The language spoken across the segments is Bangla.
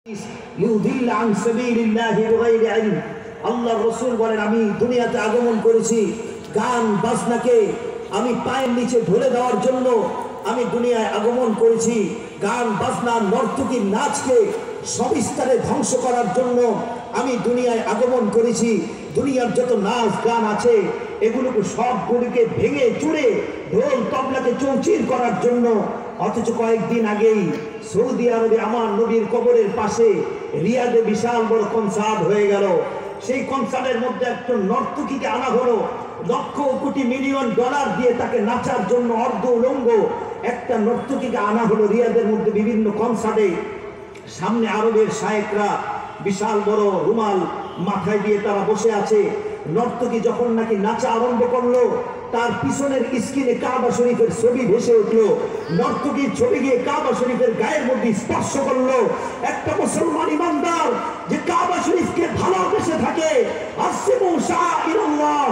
লিউদিল্লা আন সাবিলিল্লাহি বিগাইরি ইলম। আল্লাহর রাসূল বলেন, আমি দুনিয়াতে আগমন করেছি গান বাজনাকে আমি পায়ের নিচে ধরে দেওয়ার জন্য। আমি দুনিয়ায় আগমন করেছি গান বাজনা নর্তকী নাচকে সবিস্তারে ধ্বংস করার জন্য। আমি দুনিয়ায় আগমন করেছি দুনিয়ার যত নাচ গান আছে এগুলোকে সবগুলিকে ভেঙে চুড়ে ঢোল তবলাকে চৌচির করার জন্য। অথচ কয়েকদিন আগেই সৌদি আরবে আমার নবীর কবরের পাশে রিয়াদে বিশাল বড় কনসার্ট হয়ে গেল। সেই কনসার্টের মধ্যে একজন নর্তকীকে আনা হলো, লক্ষ কোটি মিলিয়ন ডলার দিয়ে তাকে নাচার জন্য অর্ধ উলঙ্গ একটা নর্তকীকে আনা হলো রিয়াদের মধ্যে বিভিন্ন কনসার্টে। সামনে আরবের শায়েকরা বিশাল বড় রুমাল মাথায় দিয়ে তারা বসে আছে। নর্তকী যখন নাকি নাচা আরম্ভ করলো তার পিছনের স্ক্রিনে কাবা শরীফের ছবি ভেসে উঠলো। নর্তকীর ছবি গিয়ে কাবা শরীফের গায়ের মধ্যে স্পর্শ করলো। একটা মুসলমান ইমানদার যে কাবা শরীফকে ভালোবেসে থাকে, আসিমু শাআইরাল্লাহ,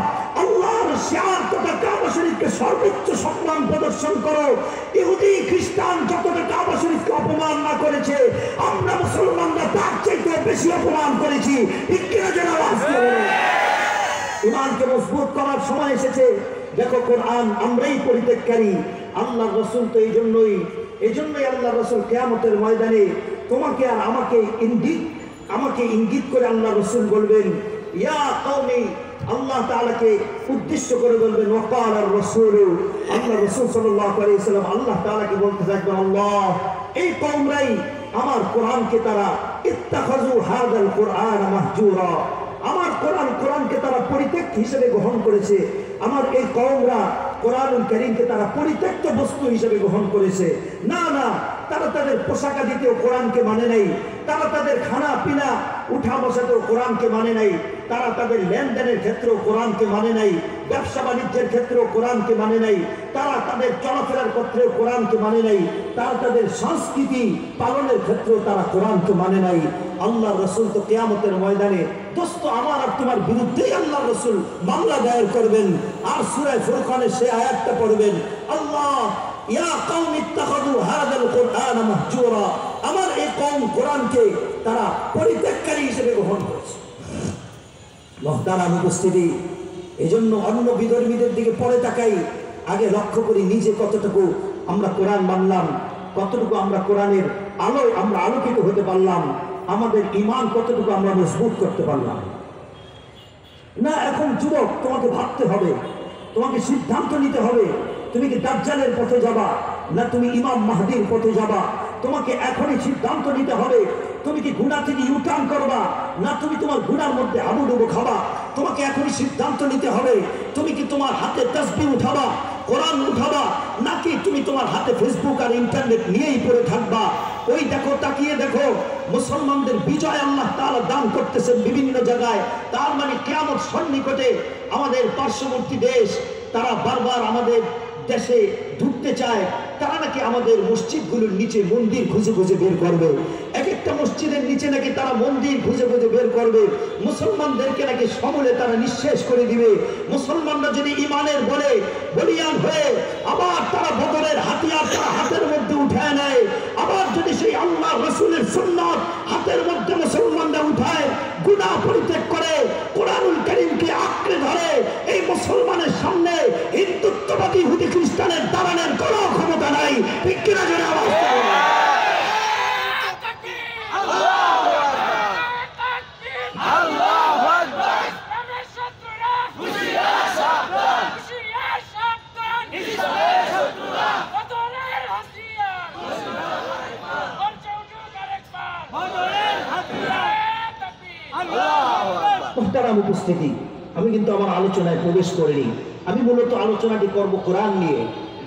আল্লাহর শিয়ার তথা কাবা শরীফকে সর্বোচ্চ সম্মান প্রদর্শন করো। ইহুদি খ্রিস্টান যতটা কাবা শরীফকে অপমান না করেছে, আমরা মুসলমানরা তার চাইতে বেশি অপমান করেছি। ঠিক কিনা যারা ইমানকে মজবুত করার সময় এসেছে। দেখো কোরআন আমরাই পরিত্যাগকারী, আল্লাহর রাসূল তো এই জন্যই আল্লাহর রাসূল কিয়ামতের ময়দানে তোমাকে আর আমাকে ইঙ্গিত করে আল্লাহর রাসূল বলবেন, ইয়া কওমি, আল্লাহ তাআলাকে উদ্দেশ্য করে বলবেন, ওয়াকালার রাসূল, আল্লাহ রাসূল সাল্লাল্লাহু আলাইহি ওয়াসাল্লাম আল্লাহ তাআলাকে বলতে থাকবেন, আল্লাহ এই কওমরাই আমার কোরআনকে তারা ইত্তাখাযু হাযাল কুরআন মাহজুরা, আমার কোরআনকে তারা পরিত্যক্ত হিসেবে গ্রহণ করেছে। আমার এই কওমরা কোরআনুল কারীমকে তারা পরিত্যক্ত বস্তু হিসেবে গ্রহণ করেছে। না, তারা তাদের পোশাক আদিতেও কোরআনকে মানে নাই, তারা তাদের খানা পিনা উঠা বসাতেও কোরআনকে মানে নাই, তারা তাদের লেনদেনের ক্ষেত্রেও কোরআনকে মানে নাই, ব্যবসা বাণিজ্যের ক্ষেত্রেও কোরআনকে মানে নাই, তারা তাদের চলাফেরার ক্ষেত্রেও কোরআনকে মানে নাই, তারা তাদের সংস্কৃতি পালনের ক্ষেত্রেও তারা কোরআনকে মানে নাই। আল্লাহর রাসূল তো কিয়ামতের ময়দানে দোস্ত আমার আর তোমার বিরুদ্ধেই আল্লাহর রাসূল মামলা দায়ের করবেন। আর সূরা ফুরকানের সেই আয়াতটা পড়বেন, আল্লাহ ইয়া কওমি ইত্তাখাযু হাযাল কুরআন মাহজুরা, আমার এই কওম কোরআনকে তারা পরিত্যাগকারী হিসেবে গ্রহণ করেছে। মুহতারাম উপস্থিতি, এজন্য অন্য বিধর্মীদের দিকে পরে তাকাই, আগে লক্ষ্য করি নিজে কতটুকু আমরা কোরআন মানলাম, কতটুকু আমরা কোরআনের আলোয় আমরা আলোকিত হতে পারলাম, আমাদের ঈমান কতটুকু আমরা মজবুত করতে পারলাম। না, এখন যুবক তোমাকে ভাবতে হবে, তোমাকে সিদ্ধান্ত নিতে হবে, তুমি কি দাজ্জালের পথে যাবা না তুমি ইমাম মাহদীর পথে যাবা। তোমাকে এখনই সিদ্ধান্ত নিতে হবে, তুমি কি গুনাহ থেকে ইউটার্ন করবা না তুমি তোমার গুনার মধ্যে হাবুডুবু খাবা। তোমাকে এখনই সিদ্ধান্ত নিতে হবে, তুমি কি তোমার হাতে তাসবিহ উঠাবা, কোরআন উঠাবা, নাকি তুমি তোমার হাতে ফেসবুক আর ইন্টারনেট নিয়েই পড়ে থাকবা। ওই দেখো, তাকিয়ে দেখো, মুসলমানদের বিজয় আল্লাহ তাআলা দান করতেছেন বিভিন্ন জায়গায়। তার মানে কিয়ামত সন্নিকটে। আমাদের পার্শ্ববর্তী দেশ তারা বারবার আমাদের দেশে ঢুকতে চায়, তারা নাকি আমাদের মসজিদগুলোর নিচে মন্দির খুঁজে খুঁজে বের করবে। এক একটা মসজিদের নিচে নাকি তারা মন্দির খুঁজে খুঁজে বের করবে। মুসলমানদেরকে নাকি সমূলে তারা নিঃশেষ করে দিবে। মুসলমানরা যদি ঈমানের বলে বলিয়ান হয়ে আবার তারা বদরের হাতিয়ার তারা হাতের মধ্যে উঠায় নেয়, আবার যদি সেই আল্লাহ রাসূলের সুন্নাত হাতের মধ্যে মুসলমানরা উঠায়, গুনাহ পরিত্যাগ করে, কোরআনুল কারীমকে আঁকড়ে ধরে, এই মুসলমানের সামনে হিন্দুত্ববাদী ইহুদি খ্রিস্টানের দাঁড়ানোর কোনো ক্ষমতা নাই। ঠিক কিনা জোরে আওয়াজ করুন। মুহতারাম উপস্থিতি, আমি কিন্তু আমার আলোচনায় প্রবেশ করিনি। আমি মূলত আলোচনাটি করব কোরআন নিয়ে।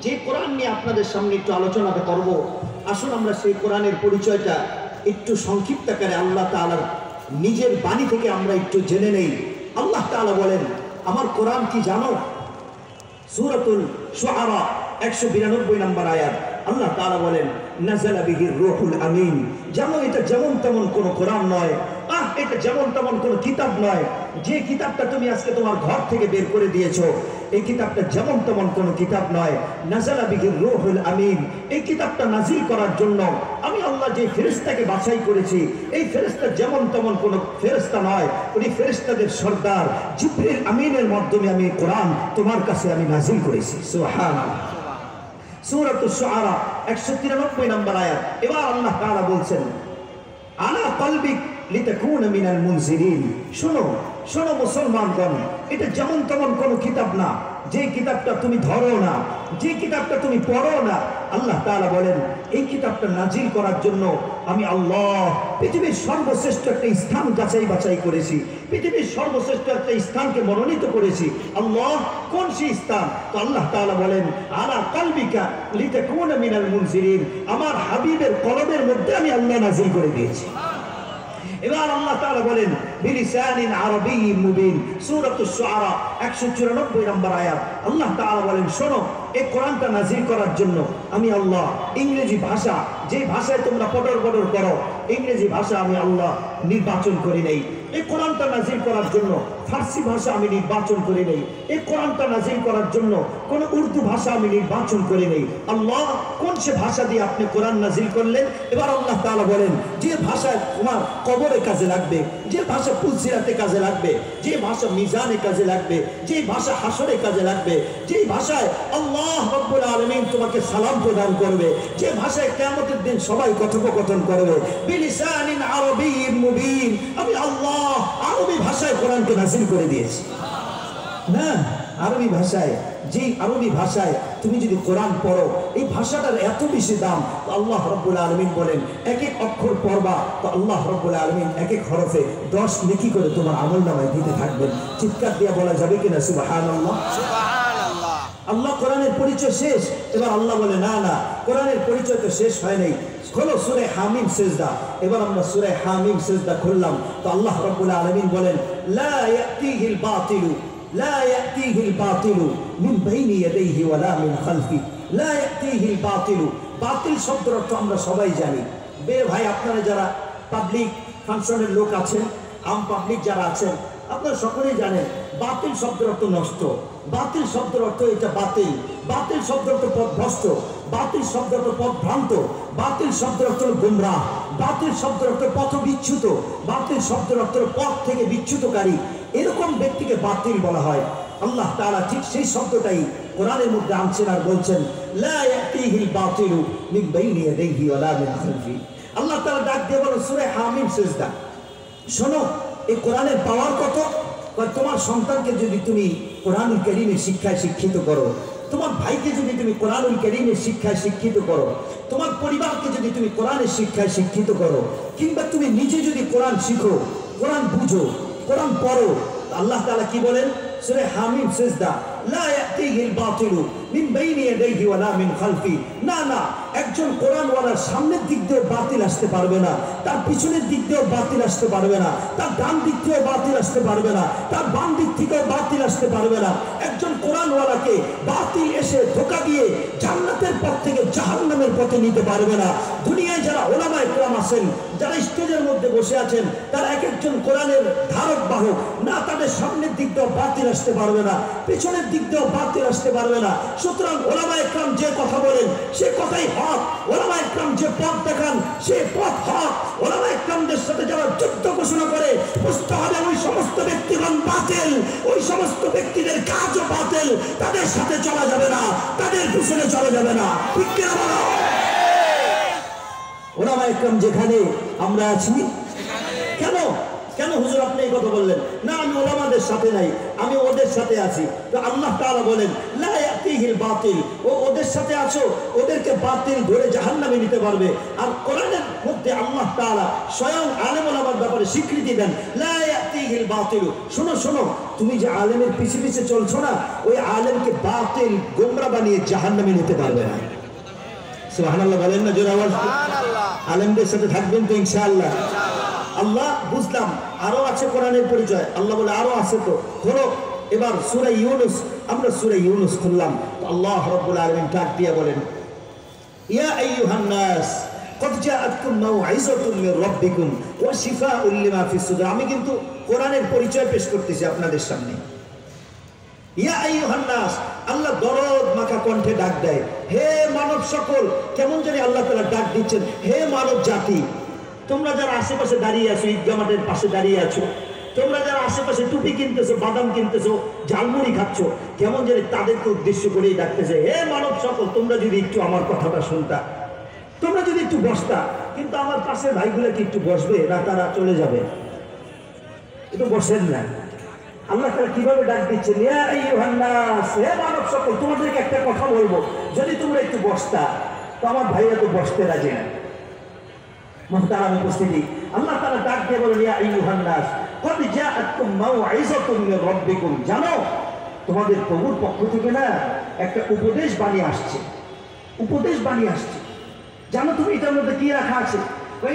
যে কোরআন নিয়ে আপনাদের সামনে একটু আলোচনাটা করব, আসুন আমরা সেই কোরআনের পরিচয়টা একটু সংক্ষিপ্ত আকারে আল্লাহ তাআলার নিজের বাণী থেকে আমরা একটু জেনে নেই। আল্লাহ তাআলা বলেন, আমার কোরআন কি জানো? সূরাতুল শুআরা 192 নম্বর আয়াত। আল্লাহ তাআলা বলেন, নাযালা বিহির রূহুল আমিন। জানো এটা যেমন তেমন কোন কোরআন নয়। এটা যেমন তেমন কোনো কিতাব নয়। যে কিতাবটা তুমি আজকে তোমার ঘর থেকে বের করে দিয়েছো, এই কিতাবটা যেমন তেমন কোনো কিতাব নয়। নাযালা বিহির রূহুল আমিন, এই কিতাবটা নাজিল করার জন্য আমি আল্লাহ যে ফেরেশতাকে বাছাই করেছি, এই ফেরেশতা যেমন তেমন কোনো ফেরেশতা নয়, উনি ফেরেশতাদের সর্দার জিবরিল আমিনের মাধ্যমে আমি কোরআন তোমার কাছে আমি নাজিল করেছি। সুবহানাল্লাহ। সূরাতুশ শুআরা 193 নম্বর আয়াত। এবার আল্লাহ তাআলা বলছেন, আলা কলবিক লিতাকুনা মিনাল মুনজিরিন। শোনো শোনো মুসলমানগণ, এটা যেমন তেমন কোনো কিতাব না, যে কিতাবটা তুমি ধরো না, যে কিতাবটা তুমি পড়ো না। আল্লাহ তাআলা বলেন, এই কিতাবটা নাজিল করার জন্য আমি আল্লাহ পৃথিবীর সর্বশ্রেষ্ঠ একটা স্থান বাছাই করেছি, পৃথিবীর সর্বশ্রেষ্ঠ একটা স্থানকে মনোনীত করেছি। আল্লাহ কোন সেই স্থান? তো আল্লাহ তাআলা বলেন, আলা কলবিকা লিতাকুনা মিনাল মুনজিরিন, আমার হাবিবের কলবের মধ্যে আমি আল্লাহ নাজিল করে দিয়েছি। এবার আল্লাহ তাআলা বলেন, বিলিসানিন আরবিয়্যিন মুবিন, সূরাতুশ শুআরা 194 নম্বর আয়াত। আল্লাহ তাআলা বলেন, শোনো, এই কোরআনটা নাজিল করার জন্য আমি আল্লাহ ইংরেজি ভাষা, যে ভাষায় তোমরা পটর পটর করো, ইংরেজি ভাষা আমি আল্লাহ নির্বাচন করি নাই। এই কোরআনটা নাজিল করার জন্য ফার্সি ভাষা আমি নির্বাচন করি নাই। এই কোরআনটা নাজিল করার জন্য কোন উর্দু ভাষা আমি নির্বাচন করি নাই। আল্লাহ কোন সে ভাষা দিয়ে আপনি কোরআন নাজিল করলেন? এবার আল্লাহ তাআলা বলেন, যে ভাষায় তোমার কবরে কাজে লাগবে, যে ভাষা পুলসিরাতে কাজে লাগবে, যে ভাষা মিজানে কাজে লাগবে, যে ভাষা হাসরে কাজে লাগবে, যে ভাষায় আল্লাহ রাব্বুল আলামিন তোমাকে সালাম প্রদান করবে, যে ভাষায় কিয়ামতের দিন সবাই কথোপকথন করবে, বিলিসানিন আরবিয়্যিন মুবিন, আমি আল্লাহ আরবি ভাষায় কোরআনকে নাজিল করে দিয়েছি। না, আরবি ভাষায়, যে আরবি ভাষায় তুমি যদি কোরআন পড়ো, এই ভাষাটার এত বেশি দাম। তো আল্লাহ রাব্বুল আলামিন বলেন, এক এক অক্ষর পড়বা তো আল্লাহ রাব্বুল আলামিন এক এক হরফে 10 নেকি করে তোমার আমলনামায় দিতে থাকবেন। চিৎকার দিয়ে বলা যাবে কিনা সুবহানাল্লাহ? সুবহানাল্লাহ। আল্লাহ কোরআনের পরিচয় শেষ। এবার আল্লাহ বলে, না না, কোরআনের পরিচয় তো শেষ হয় নাই। খোলো সূরা হামিম সিজদা। এবার আমরা সূরা হামিম সিজদা খুললাম, তো আল্লাহ রাব্বুল আলামিন বলেন, লা ইয়াতিহিল বাতিলু লা ইয়াতিহিল বাতিলু মিন বাইনি ইয়াদাইহি ওয়ালা মিন খালফি। লা ইয়াতিহিল বাতিলু, বাতিল শব্দের অর্থ আমরা সবাই জানি। ভাই, আপনারা যারা পাবলিক ফাংশনের লোক আছেন, আম পাবলিক যারা আছেন, আপনারা সকলেই জানেন বাতিল শব্দের অর্থ নষ্ট, বাতিল শব্দের অর্থ এটা বাতিল, বাতিল শব্দের অর্থ পথভ্রষ্ট, বাতিল শব্দের অর্থ পথভ্রান্ত, বাতিল শব্দের অর্থ গোমরাহ, বাতিল শব্দের অর্থ পথ বিচ্যুত, বাতিল শব্দের অর্থ পথ থেকে বিচ্যুতকারী। এরকম ব্যক্তিকে বাতিল বলা হয়। আল্লাহ তাআলা ঠিক সেই শব্দটাই কোরআনের মধ্যে আনছেন আর বলছেন, লা ইয়াতিহিল বাতিলু মিন বাইনি ইয়াদাইহি ওয়ালা মিন খালফি। আল্লাহ তাআলা ডাক দিয়ে বলেন সূরা হামিম সিজদা, শোনো, এই কোরআনের পাওয়ার কত? তোমার সন্তানকে যদি তুমি কোরআনুল কারীমের শিক্ষায় শিক্ষিত করো, তোমার ভাইকে যদি তুমি কোরআনুল কারীমের শিক্ষায় শিক্ষিত করো, তোমার পরিবারকে যদি তুমি কোরআনের শিক্ষায় শিক্ষিত করো, কিংবা তুমি নিজে যদি কোরআন শিখো, কোরআন বুঝো, কোরআন পড়ো, আল্লাহ তাআলা কি বলেন? সূরা হামিম সিজদা, লা ইয়াতিহিল বাতিলু মিন বাইনি ইয়াদাইহি ওয়ালা মিন খালফি। না না, একজন কোরআনওয়ালার সামনের দিক দিয়ে বাতিল আসতে পারবে না, তার পিছনের দিক দিয়েও বাতিল আসতে পারবে না, তার ডান দিক থেকেও বাতিল আসতে পারবে না, তার বাম দিক থেকেও বাতিল আসতে পারবে না। একজন কোরআনওয়ালাকে বাতিল এসে ধোঁকা দিয়ে জান্নাতের পথ থেকে জাহান্নামের পথে নিতে পারবে না। দুনিয়ায় যারা ওলামায়ে কেরাম আছেন, যারা স্টেজের মধ্যে বসে আছেন, তারা এক একজন কোরআনের ধারক বাহক। না, তাদের সামনের দিক দিয়েও বাতিল আসতে পারবে না, পেছনের দিক দিয়েও বাতিল আসতে পারবে না। সুতরাং ওলামায়ে কেরাম যে কথা বলেন সে কথাই হক, ওলামায়ে কেরাম যে পথ দেখান সে পথ হক। ওলামায়ে কেরামদের সাথে যারা যুদ্ধ ঘোষণা করে, বুঝতে হবে ওই সমস্ত ব্যক্তিগণ বাতিল, ওই সমস্ত ব্যক্তিদের কাজও বাতিল। তাদের সাথে চলা যাবে না, তাদের পিছনে চলা যাবে না। ঠিক কিনা বলো? ওলামায়ে কেরাম যেখানে আমরা আছি, কেন কেন হুজুর আপনি এই কথা বললেন? না, আমি ওলামাদের সাথে নাই, আমি ওদের সাথে আছি। তো আল্লাহ তাআলা বলেন, লা ইয়াতিহিল বাতিল, ওদের সাথে আছো, ওদেরকে বাতিল ধরে জাহান্নামে নিতে পারবে। আর কোরআনের মধ্যে আল্লাহ তাআলা স্বয়ং আলেম ওলামার ব্যাপারে স্বীকৃতি দেন, লা ইয়াতিহিল বাতিল। শোনো শোনো, তুমি যে আলেমের পিছে পিছে চলছো না, ওই আলেমকে বাতিল গোমরা বানিয়ে জাহান্নামে নিতে পারবে না। সুবহানাল্লাহ বলেন না জোরে আওয়াজ? সুবহানাল্লাহ। আলেমদের সাথে থাকবেন তো ইনশাআল্লাহ? আল্লাহ বুঝলাম আরো আছে কোরআনের পরিচয়, আল্লাহ বলে আরো আছে। তো হলো এবার সূরা ইউনূস, আমরা সূরা ইউনূস খুললাম, তো আল্লাহ রাব্বুল আলামিন ডাক দিয়ে বলেন, ইয়া আইয়ুহান নাস قد جاءتكم موعظة من ربكم ওয়া শিফাউল লিমা ফিস সুদুর। আমি কিন্তু কোরআনের পরিচয় পেশ করতেছি আপনাদের সামনে। ইয়া আইয়ুহান নাস, আল্লাহ দরদ মাখা কণ্ঠে ডাক দেয়, হে মানব সকল। কেমন জানি আল্লাহ তাআলা ডাক দিচ্ছেন, হে মানব জাতি। তোমরা যারা আশেপাশে দাঁড়িয়ে আছো, ঈদগাহ মাঠের পাশে দাঁড়িয়ে আছো, তোমরা যারা আশেপাশে টুপি কিনতেছো, বাদাম কিনতেছো, ঝালমুড়ি খাচ্ছ, কেমন জানি তাদেরকে উদ্দেশ্য করেই ডাকতেছে, হে মানব সকল, তোমরা যদি একটু আমার কথাটা শুনতা, তোমরা যদি একটু বসতা। কিন্তু আমার পাশের ভাইগুলো কি একটু বসবে না তারা চলে যাবে? একটু বসেন না। আল্লাহ তাআলা কিভাবে ডাক দিচ্ছেন, ইয়া আইয়ুহান নাস, হে মানব সকল, তোমাদেরকে একটা কথা বলবো, যদি তোমরা একটু বসতা। তো আমার ভাইরা তো বসতে রাজি না। মুহতারাম উপস্থিতি, আল্লাহ তাআলা ডাক দিয়ে বলেন, ইয়া আইয়ুহান নাস ক্বাদ জাআতকুম মাউইযাতুম মির রাব্বিকুম। জানো তোমাদের প্রভুর পক্ষ থেকে না একটা উপদেশ বাণী আসছে, উপদেশ বাণী আসছে। জানো তুমি এটার মধ্যে কি রাখা আছে?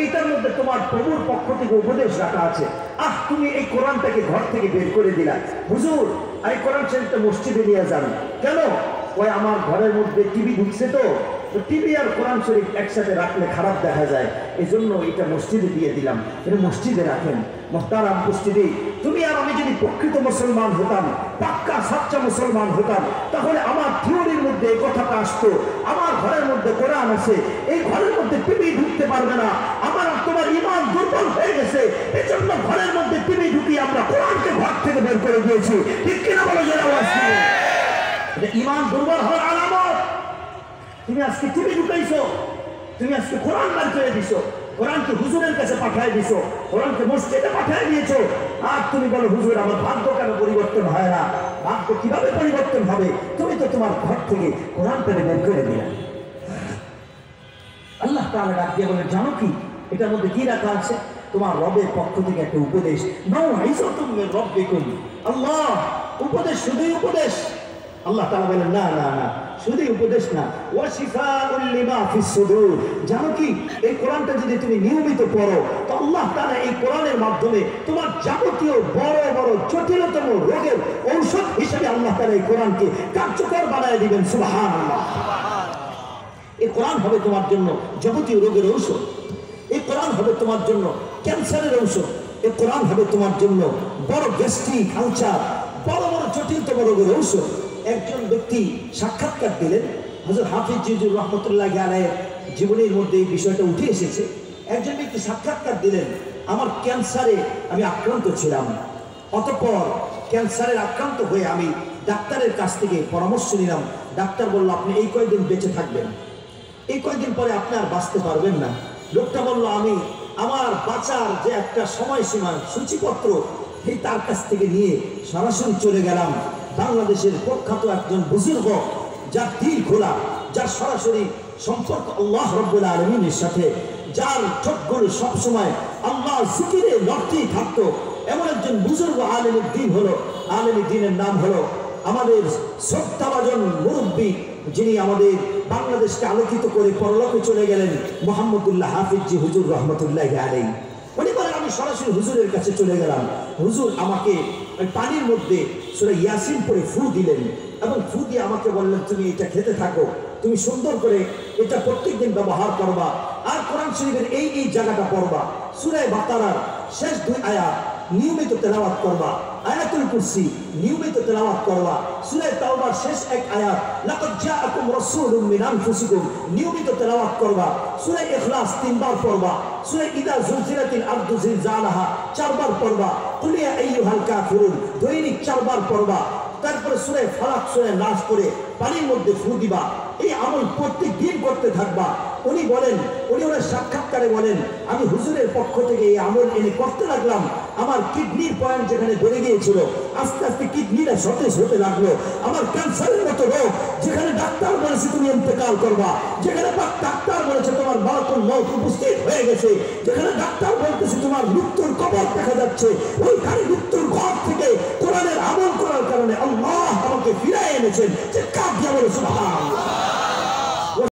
এইটার মধ্যে তোমার প্রভুর পক্ষ থেকে উপদেশ রাখা আছে। তুমি এই কোরআনটাকে ঘর থেকে বের করে দিলা। হুজুর, এই কোরআন শরীফটা মসজিদে নিয়ে যান। কেন? ওই আমার ঘরের মধ্যে টিভি ঢুকছে, তো টিভি আর কোরআন শরীফ একসাথে রাখলে খারাপ দেখা যায়, এই জন্য এটা মসজিদে দিয়ে দিলাম, এটা মসজিদে রাখেন। মুহতারাম উপস্থিতি, তুমি আর আমি যদি প্রকৃত মুসলমান হতাম, পাক্কা সাচ্চা মুসলমান হতাম, তাহলে আমার থিওরির মধ্যে এই কথাটা আসতো, আমার ঘরের মধ্যে কোরআন আছে, এই ঘরের মধ্যে টিভি ঢুকতে পারবে না। আমার তোমার ঈমান দুর্বল হয়ে গেছে, এজন্য ঘরের মধ্যে টিভি ঢুকিয়ে আমরা কোরআনকে ঘর থেকে বের করে দিয়েছি। ঠিক কিনা বলো? যারা এটা ঈমান দুর্বল হওয়ার আলামত। তুমি আজকে টিভি ঢুকাইছো, তুমি আজকে কোরআন বের করে দিছো, কোরআনকে হুজুরের কাছে পাঠিয়ে দিছো, কোরআনকে মসজিদে পাঠিয়ে দিয়েছো, আর তুমি বলো হুজুর আমার ভাগ্য কেন পরিবর্তন হয় না? ভাগ্য কিভাবে পরিবর্তন হবে? তুমি তো তোমার ঘর থেকে কোরআনটা বের করে দিলে। আল্লাহ তাআলা ডাক দিয়ে বলে, জানো কি এটার মধ্যে কি রাখা আছে? তোমার রবের পক্ষ থেকে একটা উপদেশ। মাউইযাতুম মির রাব্বিকুম। আল্লাহ, উপদেশ, শুধুই উপদেশ? আল্লাহ তাআলা বলেন, না না না, শুধুই উপদেশ না, ওয়া শিফাউল লিমা ফিস সুদুর। জানো কি এই কোরআনটা যদি তুমি নিয়মিত পড়ো, তো আল্লাহ তাআলা এই কোরআনের মাধ্যমে তোমার যাবতীয় বড় বড় জটিলতম রোগের ঔষধ হিসেবে আল্লাহ তাআলা এই কোরআনকে কার্যকর বানায় দিবেন। সুবহানাল্লাহ। এই কোরআন হবে তোমার জন্য যাবতীয় রোগের ঔষধ। এই কোরআন হবে তোমার জন্য ক্যান্সারের ঔষধ। এই কোরআন হবে তোমার জন্য বড় গ্যাস্ট্রিক, আলসার, বড় বড় জটিলতম রোগের ঔষধ। একজন ব্যক্তি সাক্ষাৎকার দিলেন, হযরত হাফিজ জিজুর রহমতুল্লাহি আলাইহির জীবনের মধ্যে এই বিষয়টা উঠে এসেছে। একজন ব্যক্তি সাক্ষাৎকার দিলেন, আমার ক্যান্সারে আমি আক্রান্ত ছিলাম, অতঃপর ক্যান্সারের আক্রান্ত হয়ে আমি ডাক্তারের কাছ থেকে পরামর্শ নিলাম। ডাক্তার বলল, আপনি এই কয়েকদিন বেঁচে থাকবেন, এই কয়েকদিন পরে আপনি আর বাঁচতে পারবেন না। লোকটা বলল, আমি আমার বাঁচার যে একটা সময়সীমা সূচিপত্র, এই তার কাছ থেকে নিয়ে সরাসরি চলে গেলাম বাংলাদেশের প্রখ্যাত একজন বুজুর্গ, যার দিল খোলা, যার সরাসরি সম্পর্ক আল্লাহ রাব্বুল আলামিনের সাথে, যার ঠোঁটগুলো সবসময় আল্লাহ জিকিরে লড়তেই থাকতো, এমন একজন বুজুর্গ আলেমের দিন হলো, আলেমের দিনের নাম হলো আমাদের শ্রদ্ধাভাজন মুরব্বী, যিনি আমাদের বাংলাদেশকে আলোকিত করে পরলোকে চলে গেলেন, মুহাম্মদুল্লাহ হাফিজ জি হুজুর রহমতুল্লাহি আলাইহি। উনি বলেন, আমি সরাসরি হুজুরের কাছে চলে গেলাম। হুজুর আমাকে ওই পানির মধ্যে সূরা ইয়াসিন পড়ে ফু দিলেন, এবং ফু দিয়ে আমাকে বললেন, তুমি এটা খেতে থাকো, তুমি সুন্দর করে এটা প্রত্যেকদিন ব্যবহার করবা, আর কোরআন শরীফের এই এই জায়গাটা পড়বা, সূরা বাকারার শেষ 2 আয়াত নিয়মিত তেলাওয়াত করবা, আয়াতুল কুরসি নিয়মিত তেলাওয়াত করবা, সূরা তাওবার শেষ 1 আয়াত লাকাদ জাআকুম রাসূলুম মিন আনফুসিকুম নিয়মিত তেলাওয়াত করবা, সূরা ইখলাস 3 বার পড়বা, সূরা ইযা যুলজিলাতিল আরদু জিলজালাহা 4 বার পড়বা, কুল ইয়া আইয়ুহাল কাফিরুন দৈনিক 4 বার পড়বা, তারপরে সূরা ফালাক, সূরা নাস পড়ে পানির মধ্যে ফু দিবা। এই আমল প্রত্যেক দিন করতে থাকবা। উনি বলেন, উনি ওনার সাক্ষাৎকারে বলেন, আমি হুজুরের পক্ষ থেকে এই আমল এনে করতে লাগলাম, আমার কিডনির পয়েন্ট যেখানে বেড়ে গিয়েছিল আস্তে আস্তে কিডনিটা সতেজ হতে লাগলো। আমার ক্যান্সারের মতো রোগ, যেখানে ডাক্তার বলেছে তুমি ইন্তেকাল করবা, যেখানে ডাক্তার বলেছে তোমার মালাকুল মউত উপস্থিত হয়ে গেছে, যেখানে ডাক্তার বলতেছে তোমার মৃত্যুর কবর দেখা যাচ্ছে, ওইখানে মৃত্যুর ঘর থেকে কোরআনের আমল করার কারণে আল্লাহ আমাকে ফিরিয়ে এনেছেন। যে কাজ বলে সুবহানাল্লাহ।